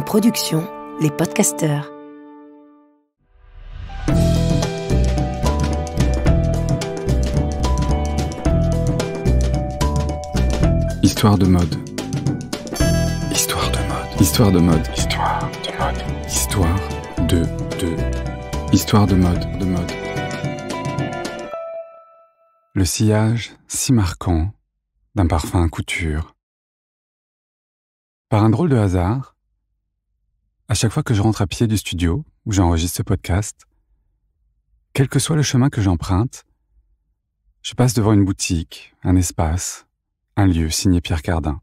production Les Podcasteurs. Histoire de mode. Histoire de mode. Histoire de mode. Histoire de mode. Histoire Histoire de mode. Le sillage si marquant d'un parfum à couture. Par un drôle de hasard, à chaque fois que je rentre à pied du studio où j'enregistre ce podcast, quel que soit le chemin que j'emprunte, je passe devant une boutique, un espace, un lieu signé Pierre Cardin.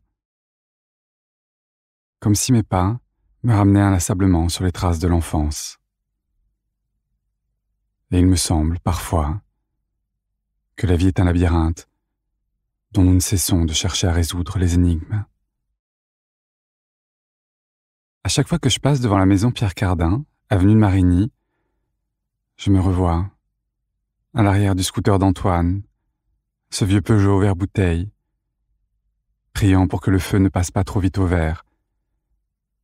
Comme si mes pas me ramenaient inlassablement sur les traces de l'enfance. Et il me semble, parfois, que la vie est un labyrinthe dont nous ne cessons de chercher à résoudre les énigmes. À chaque fois que je passe devant la maison Pierre Cardin, avenue de Marigny, je me revois, à l'arrière du scooter d'Antoine, ce vieux Peugeot vert bouteille, priant pour que le feu ne passe pas trop vite au vert,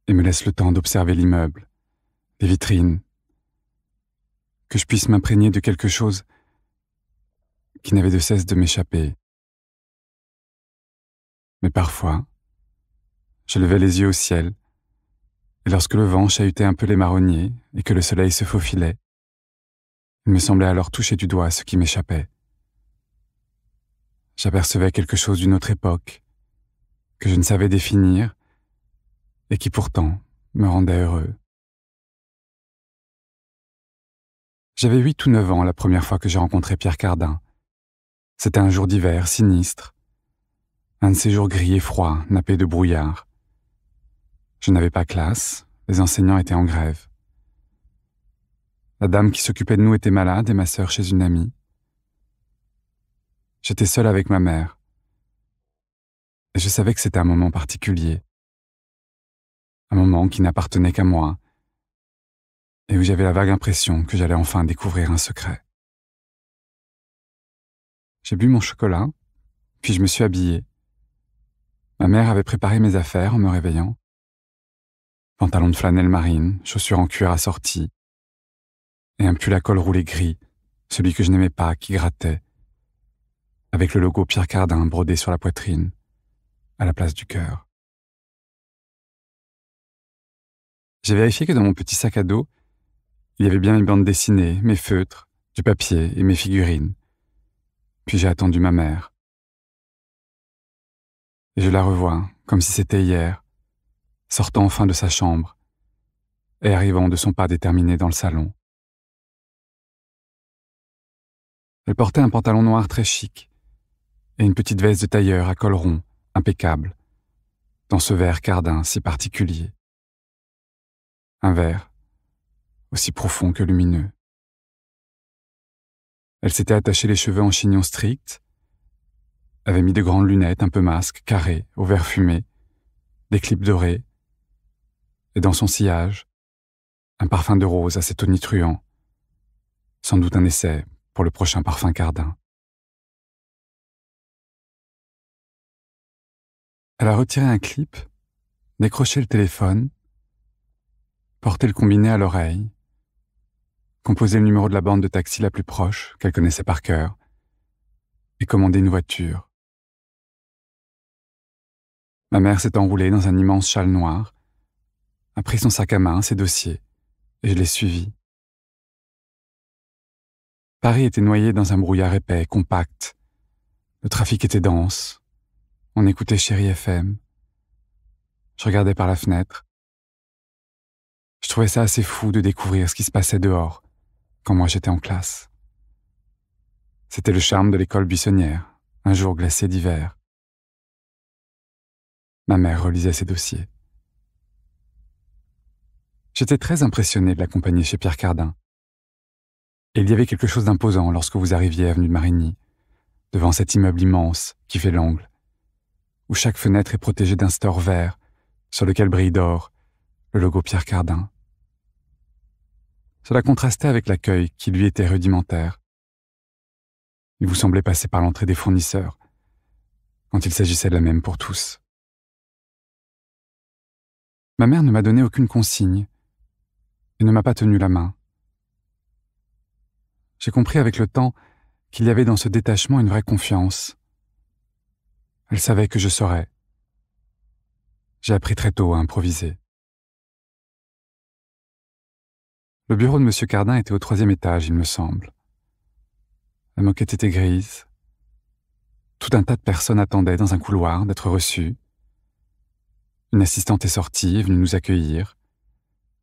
et me laisse le temps d'observer l'immeuble, les vitrines, que je puisse m'imprégner de quelque chose qui n'avait de cesse de m'échapper. Mais parfois, je levais les yeux au ciel, et lorsque le vent chahutait un peu les marronniers et que le soleil se faufilait, il me semblait alors toucher du doigt ce qui m'échappait. J'apercevais quelque chose d'une autre époque, que je ne savais définir, et qui pourtant me rendait heureux. J'avais 8 ou 9 ans la première fois que j'ai rencontré Pierre Cardin. C'était un jour d'hiver sinistre, un de ces jours gris et froids, nappés de brouillard. Je n'avais pas classe, les enseignants étaient en grève. La dame qui s'occupait de nous était malade et ma sœur chez une amie. J'étais seul avec ma mère. Et je savais que c'était un moment particulier. Un moment qui n'appartenait qu'à moi, et où j'avais la vague impression que j'allais enfin découvrir un secret. J'ai bu mon chocolat, puis je me suis habillé. Ma mère avait préparé mes affaires en me réveillant. Pantalon de flanelle marine, chaussures en cuir assorties, et un pull à col roulé gris, celui que je n'aimais pas, qui grattait, avec le logo Pierre Cardin brodé sur la poitrine, à la place du cœur. J'ai vérifié que dans mon petit sac à dos, il y avait bien mes bandes dessinées, mes feutres, du papier et mes figurines. Puis j'ai attendu ma mère. Et je la revois, comme si c'était hier, sortant enfin de sa chambre et arrivant de son pas déterminé dans le salon. Elle portait un pantalon noir très chic et une petite veste de tailleur à col rond, impeccable, dans ce vert Cardin si particulier. Un vert aussi profond que lumineux. Elle s'était attachée les cheveux en chignon strict, avait mis de grandes lunettes un peu masques, carrées, au vert fumé, des clips dorés, et dans son sillage, un parfum de rose assez tonitruant, sans doute un essai pour le prochain parfum Cardin. Elle a retiré un clip, décroché le téléphone, porté le combiné à l'oreille, composé le numéro de la bande de taxi la plus proche, qu'elle connaissait par cœur, et commandé une voiture. Ma mère s'est enroulée dans un immense châle noir, a pris son sac à main, ses dossiers, et je l'ai suivie. Paris était noyé dans un brouillard épais, compact. Le trafic était dense. On écoutait Chérie FM. Je regardais par la fenêtre. Je trouvais ça assez fou de découvrir ce qui se passait dehors, quand moi j'étais en classe. C'était le charme de l'école buissonnière, un jour glacé d'hiver. Ma mère relisait ses dossiers. J'étais très impressionné de l'accompagner chez Pierre Cardin. Et il y avait quelque chose d'imposant lorsque vous arriviez avenue de Marigny, devant cet immeuble immense qui fait l'angle, où chaque fenêtre est protégée d'un store vert sur lequel brille d'or le logo Pierre Cardin. Cela contrastait avec l'accueil qui lui était rudimentaire. Il vous semblait passer par l'entrée des fournisseurs, quand il s'agissait de la même pour tous. Ma mère ne m'a donné aucune consigne et ne m'a pas tenu la main. J'ai compris avec le temps qu'il y avait dans ce détachement une vraie confiance. Elle savait que je saurais. J'ai appris très tôt à improviser. Le bureau de M. Cardin était au 3e étage, il me semble. La moquette était grise. Tout un tas de personnes attendaient dans un couloir d'être reçues. Une assistante est sortie, est venue nous accueillir.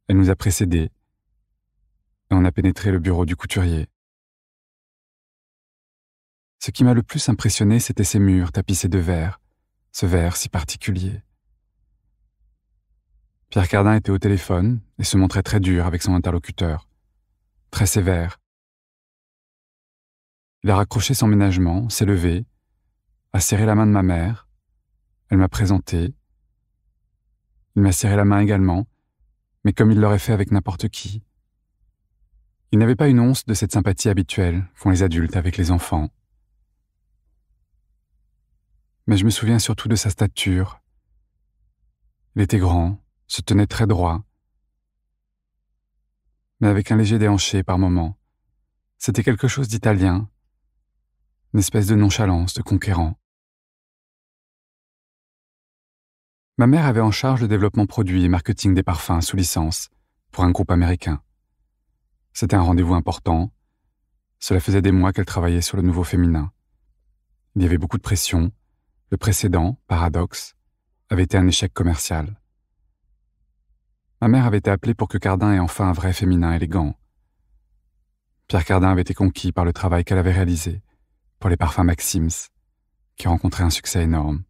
Elle nous a précédés. Et on a pénétré le bureau du couturier. Ce qui m'a le plus impressionné, c'était ces murs tapissés de verre, ce verre si particulier. Pierre Cardin était au téléphone et se montrait très dur avec son interlocuteur, très sévère. Il a raccroché son ménagement, s'est levé, a serré la main de ma mère. Elle m'a présenté. Il m'a serré la main également, mais comme il l'aurait fait avec n'importe qui. Il n'avait pas une once de cette sympathie habituelle qu'ont les adultes avec les enfants. Mais je me souviens surtout de sa stature. Il était grand, se tenait très droit, mais avec un léger déhanché par moments. C'était quelque chose d'italien, une espèce de nonchalance de conquérant. Ma mère avait en charge le développement produit et marketing des parfums sous licence pour un groupe américain. C'était un rendez-vous important. Cela faisait des mois qu'elle travaillait sur le nouveau féminin. Il y avait beaucoup de pression. Le précédent, Paradoxe, avait été un échec commercial. Ma mère avait été appelée pour que Cardin ait enfin un vrai féminin élégant. Pierre Cardin avait été conquis par le travail qu'elle avait réalisé pour les parfums Maxims, qui rencontraient un succès énorme.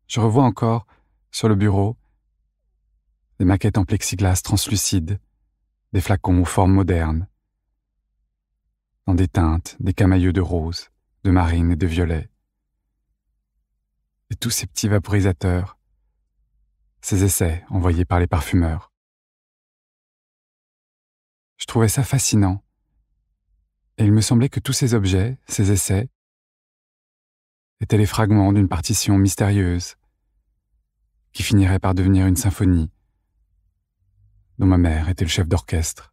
Je revois encore, sur le bureau, des maquettes en plexiglas translucide, des flacons aux formes modernes, dans des teintes, des camailleux de rose, de marine et de violet. Et tous ces petits vaporisateurs, ces essais envoyés par les parfumeurs. Je trouvais ça fascinant, et il me semblait que tous ces objets, ces essais, étaient les fragments d'une partition mystérieuse qui finirait par devenir une symphonie dont ma mère était le chef d'orchestre.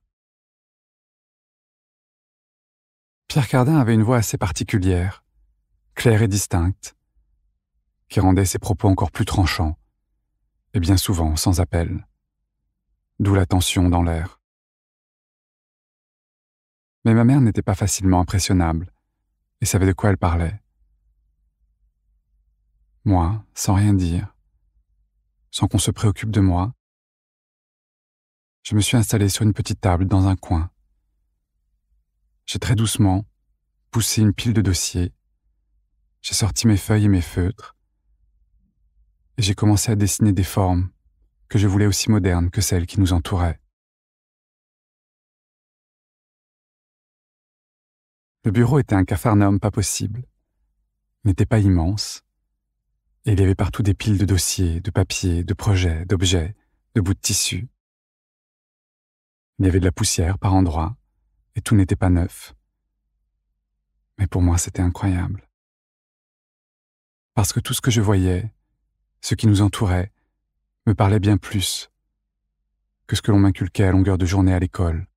Pierre Cardin avait une voix assez particulière, claire et distincte, qui rendait ses propos encore plus tranchants, et bien souvent sans appel, d'où la tension dans l'air. Mais ma mère n'était pas facilement impressionnable, et savait de quoi elle parlait. Moi, sans rien dire, sans qu'on se préoccupe de moi, je me suis installé sur une petite table dans un coin. J'ai très doucement poussé une pile de dossiers, j'ai sorti mes feuilles et mes feutres, et j'ai commencé à dessiner des formes que je voulais aussi modernes que celles qui nous entouraient. Le bureau était un capharnaüm pas possible. Il n'était pas immense, et il y avait partout des piles de dossiers, de papiers, de projets, d'objets, de bouts de tissu. Il y avait de la poussière par endroits, et tout n'était pas neuf. Mais pour moi, c'était incroyable. Parce que tout ce que je voyais, ce qui nous entourait, me parlait bien plus que ce que l'on m'inculquait à longueur de journée à l'école.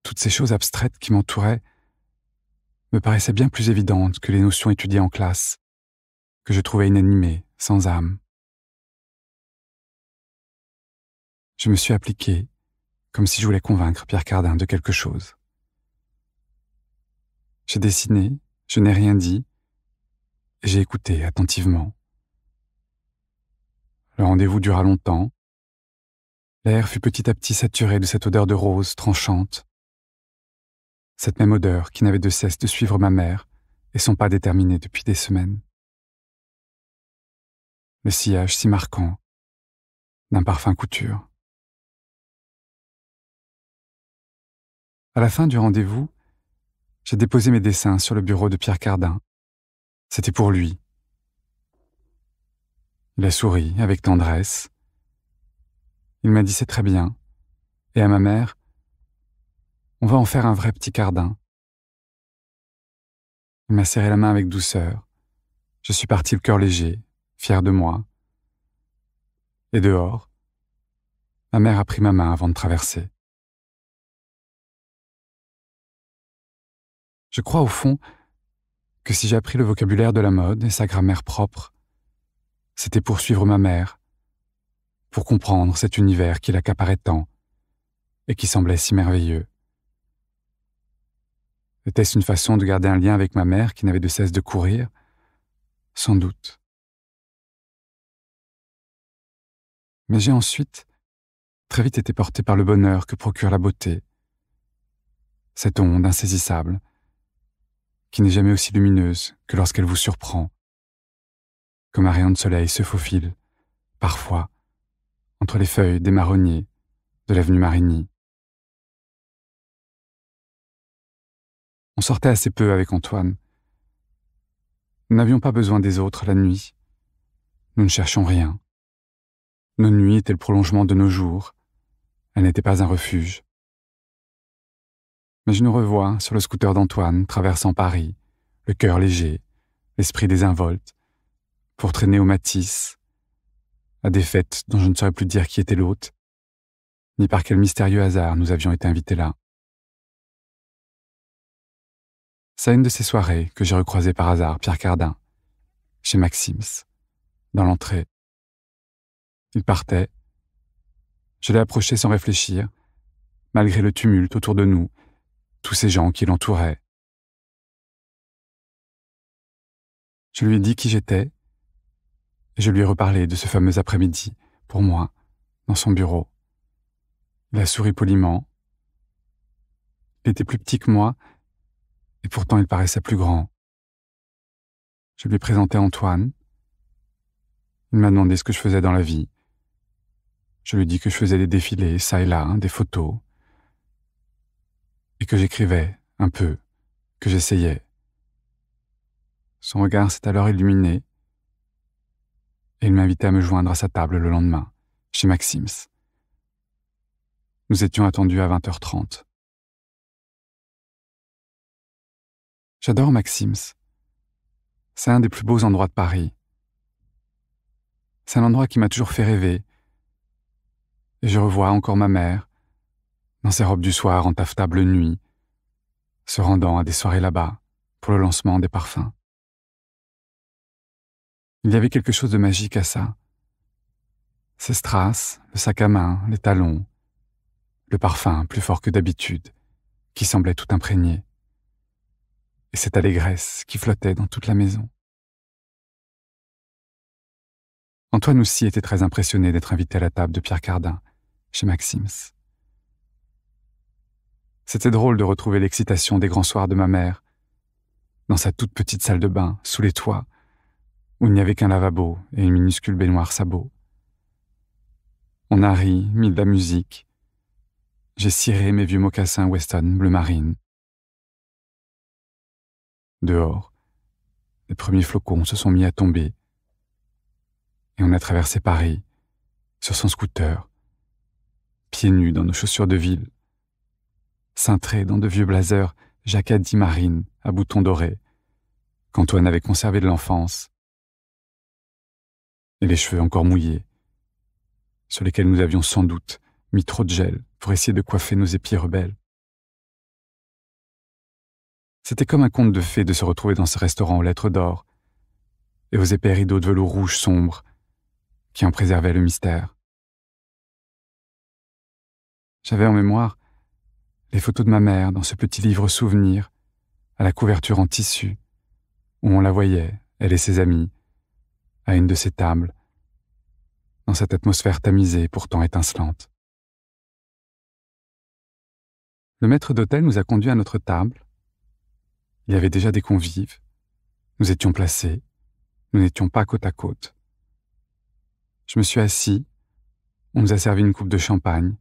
Toutes ces choses abstraites qui m'entouraient me paraissaient bien plus évidentes que les notions étudiées en classe, que je trouvais inanimées, sans âme. Je me suis appliqué, comme si je voulais convaincre Pierre Cardin de quelque chose. J'ai dessiné, je n'ai rien dit, et j'ai écouté attentivement. Le rendez-vous dura longtemps. L'air fut petit à petit saturé de cette odeur de rose tranchante. Cette même odeur qui n'avait de cesse de suivre ma mère et son pas déterminé depuis des semaines. Le sillage si marquant d'un parfum couture. À la fin du rendez-vous, j'ai déposé mes dessins sur le bureau de Pierre Cardin. C'était pour lui. Il a souri avec tendresse. Il m'a dit c'est très bien. Et à ma mère, on va en faire un vrai petit Cardin. Il m'a serré la main avec douceur. Je suis parti le cœur léger, fière de moi. Et dehors, ma mère a pris ma main avant de traverser. Je crois au fond que si j'ai appris le vocabulaire de la mode et sa grammaire propre, c'était pour suivre ma mère, pour comprendre cet univers qui l'accaparait tant et qui semblait si merveilleux. Était-ce une façon de garder un lien avec ma mère qui n'avait de cesse de courir? Sans doute. Mais j'ai ensuite très vite été porté par le bonheur que procure la beauté, cette onde insaisissable, qui n'est jamais aussi lumineuse que lorsqu'elle vous surprend, comme un rayon de soleil se faufile, parfois, entre les feuilles des marronniers de l'avenue Marigny. On sortait assez peu avec Antoine. Nous n'avions pas besoin des autres la nuit. Nous ne cherchions rien. Nos nuits étaient le prolongement de nos jours. Elles n'étaient pas un refuge. Mais je nous revois sur le scooter d'Antoine traversant Paris, le cœur léger, l'esprit désinvolte, pour traîner au Matisse, à des fêtes dont je ne saurais plus dire qui était l'hôte, ni par quel mystérieux hasard nous avions été invités là. C'est à une de ces soirées que j'ai recroisé par hasard Pierre Cardin, chez Maxims, dans l'entrée. Il partait. Je l'ai approché sans réfléchir, malgré le tumulte autour de nous, tous ces gens qui l'entouraient. Je lui ai dit qui j'étais, et je lui ai reparlé de ce fameux après-midi, pour moi, dans son bureau. Il a souri poliment. Il était plus petit que moi, et pourtant il paraissait plus grand. Je lui ai présenté Antoine. Il m'a demandé ce que je faisais dans la vie. Je lui ai dit que je faisais des défilés, ça et là, des photos, et que j'écrivais, un peu, que j'essayais. Son regard s'est alors illuminé, et il m'a invité à me joindre à sa table le lendemain, chez Maxims. Nous étions attendus à 20h30. J'adore Maxims. C'est un des plus beaux endroits de Paris. C'est un endroit qui m'a toujours fait rêver. Et je revois encore ma mère, dans ses robes du soir en taffetas bleu nuit, se rendant à des soirées là-bas pour le lancement des parfums. Il y avait quelque chose de magique à ça. Ces strass, le sac à main, les talons, le parfum plus fort que d'habitude, qui semblait tout imprégné, et cette allégresse qui flottait dans toute la maison. Antoine aussi était très impressionné d'être invité à la table de Pierre Cardin, chez Maxims. C'était drôle de retrouver l'excitation des grands soirs de ma mère, dans sa toute petite salle de bain, sous les toits, où il n'y avait qu'un lavabo et une minuscule baignoire sabot. On a ri, mis de la musique. J'ai ciré mes vieux mocassins Weston bleu marine. Dehors, les premiers flocons se sont mis à tomber, et on a traversé Paris, sur son scooter, pieds nus dans nos chaussures de ville, cintrés dans de vieux blazers jacquardis marine à boutons dorés, qu'Antoine avait conservé de l'enfance, et les cheveux encore mouillés, sur lesquels nous avions sans doute mis trop de gel pour essayer de coiffer nos épis rebelles. C'était comme un conte de fées de se retrouver dans ce restaurant aux lettres d'or, et aux épais rideaux de velours rouge sombre, qui en préservaient le mystère. J'avais en mémoire les photos de ma mère dans ce petit livre souvenir, à la couverture en tissu, où on la voyait, elle et ses amis, à une de ces tables, dans cette atmosphère tamisée pourtant étincelante. Le maître d'hôtel nous a conduits à notre table. Il y avait déjà des convives. Nous étions placés. Nous n'étions pas côte à côte. Je me suis assis. On nous a servi une coupe de champagne.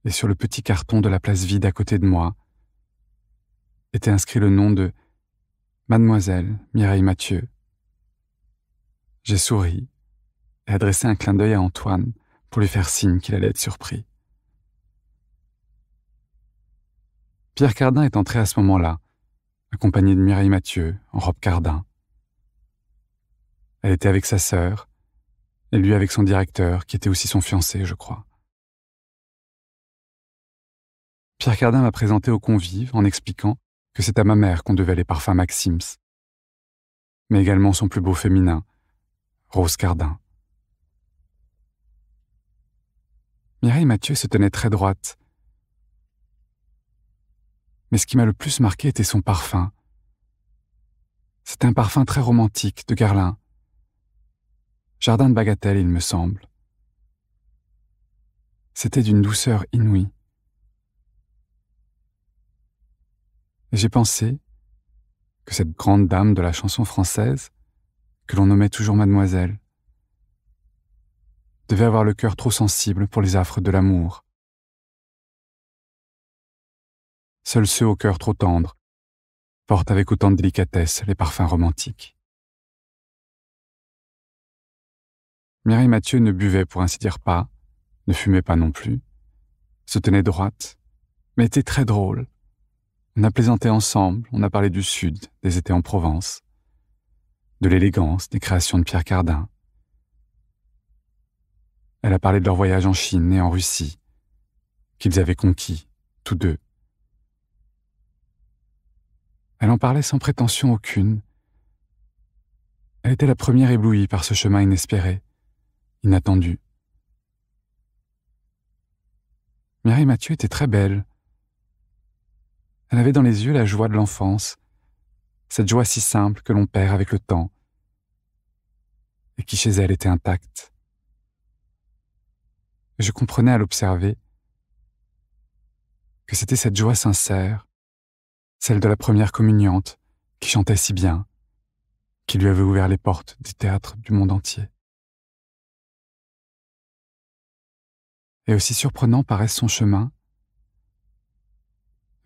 Et sur le petit carton de la place vide à côté de moi était inscrit le nom de Mademoiselle Mireille Mathieu. J'ai souri et adressé un clin d'œil à Antoine pour lui faire signe qu'il allait être surpris. Pierre Cardin est entré à ce moment-là, accompagné de Mireille Mathieu en robe Cardin. Elle était avec sa sœur, et lui avec son directeur, qui était aussi son fiancé, je crois. Pierre Cardin m'a présenté aux convives en expliquant que c'est à ma mère qu'on devait les parfums Maxims, mais également son plus beau féminin, Rose Cardin. Mireille Mathieu se tenait très droite, mais ce qui m'a le plus marqué était son parfum. C'était un parfum très romantique de Guerlain. Jardin de Bagatelle, il me semble. C'était d'une douceur inouïe. Et j'ai pensé que cette grande dame de la chanson française, que l'on nommait toujours Mademoiselle, devait avoir le cœur trop sensible pour les affres de l'amour. Seuls ceux au cœur trop tendre portent avec autant de délicatesse les parfums romantiques. Mireille Mathieu ne buvait pour ainsi dire pas, ne fumait pas non plus, se tenait droite, mais était très drôle. On a plaisanté ensemble, on a parlé du Sud, des étés en Provence, de l'élégance des créations de Pierre Cardin. Elle a parlé de leur voyage en Chine et en Russie, qu'ils avaient conquis, tous deux. Elle en parlait sans prétention aucune. Elle était la première éblouie par ce chemin inespéré, inattendu. Mireille Mathieu était très belle. Elle avait dans les yeux la joie de l'enfance, cette joie si simple que l'on perd avec le temps, et qui chez elle était intacte. Et je comprenais à l'observer que c'était cette joie sincère, celle de la première communiante, qui chantait si bien, qui lui avait ouvert les portes du théâtre du monde entier. Et aussi surprenant paraisse son chemin,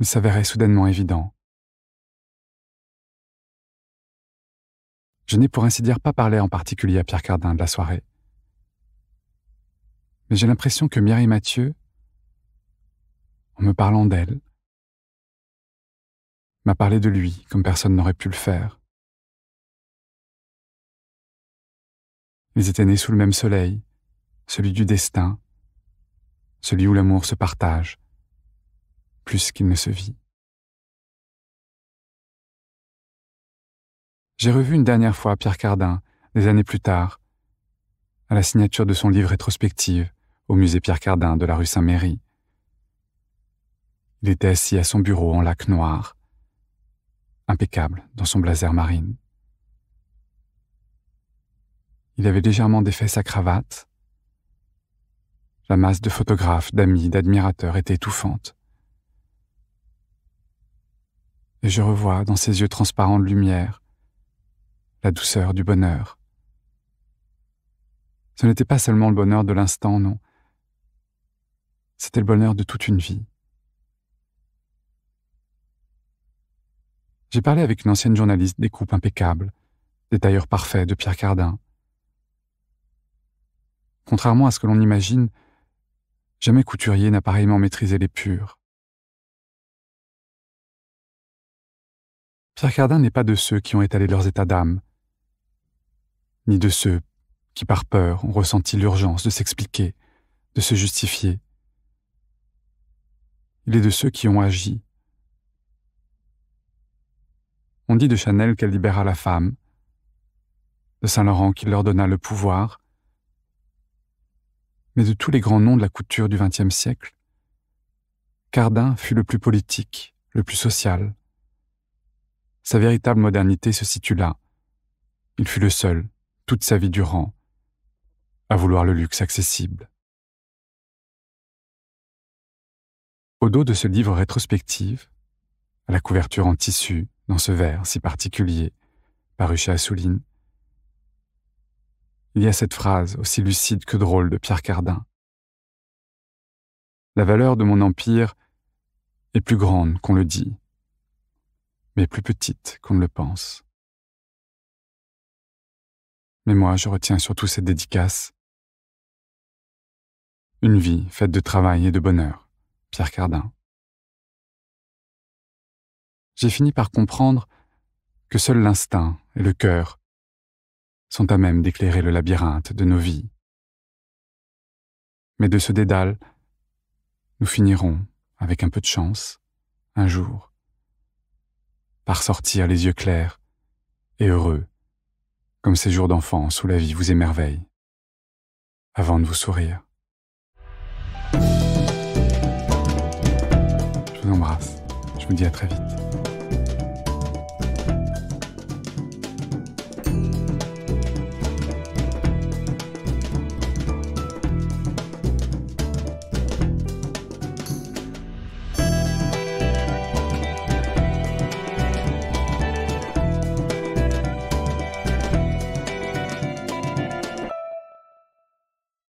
il s'avérait soudainement évident. Je n'ai pour ainsi dire pas parlé en particulier à Pierre Cardin de la soirée. Mais j'ai l'impression que Mireille Mathieu, en me parlant d'elle, m'a parlé de lui comme personne n'aurait pu le faire. Ils étaient nés sous le même soleil, celui du destin, celui où l'amour se partage, plus qu'il ne se vit. J'ai revu une dernière fois Pierre Cardin, des années plus tard, à la signature de son livre rétrospective au musée Pierre Cardin de la rue Saint-Méry. Il était assis à son bureau en laque noir, impeccable dans son blazer marine. Il avait légèrement défait sa cravate. La masse de photographes, d'amis, d'admirateurs était étouffante. Et je revois dans ses yeux transparents de lumière la douceur du bonheur. Ce n'était pas seulement le bonheur de l'instant, non. C'était le bonheur de toute une vie. J'ai parlé avec une ancienne journaliste des coupes impeccables, des tailleurs parfaits de Pierre Cardin. Contrairement à ce que l'on imagine, jamais couturier n'a pareillement maîtrisé les purs. Pierre Cardin n'est pas de ceux qui ont étalé leurs états d'âme, ni de ceux qui, par peur, ont ressenti l'urgence de s'expliquer, de se justifier. Il est de ceux qui ont agi. On dit de Chanel qu'elle libéra la femme, de Saint-Laurent qu'il leur donna le pouvoir, mais de tous les grands noms de la couture du XXe siècle, Cardin fut le plus politique, le plus social. Sa véritable modernité se situe là. Il fut le seul, toute sa vie durant, à vouloir le luxe accessible. Au dos de ce livre rétrospective, à la couverture en tissu, dans ce verre si particulier, paru chez Assouline, il y a cette phrase aussi lucide que drôle de Pierre Cardin. La valeur de mon empire est plus grande qu'on le dit, mais plus petite qu'on ne le pense. Mais moi, je retiens surtout cette dédicace. Une vie faite de travail et de bonheur, Pierre Cardin. J'ai fini par comprendre que seul l'instinct et le cœur sont à même d'éclairer le labyrinthe de nos vies. Mais de ce dédale, nous finirons, avec un peu de chance, un jour, par sortir les yeux clairs et heureux, comme ces jours d'enfance où la vie vous émerveille, avant de vous sourire. Je vous embrasse, je vous dis à très vite.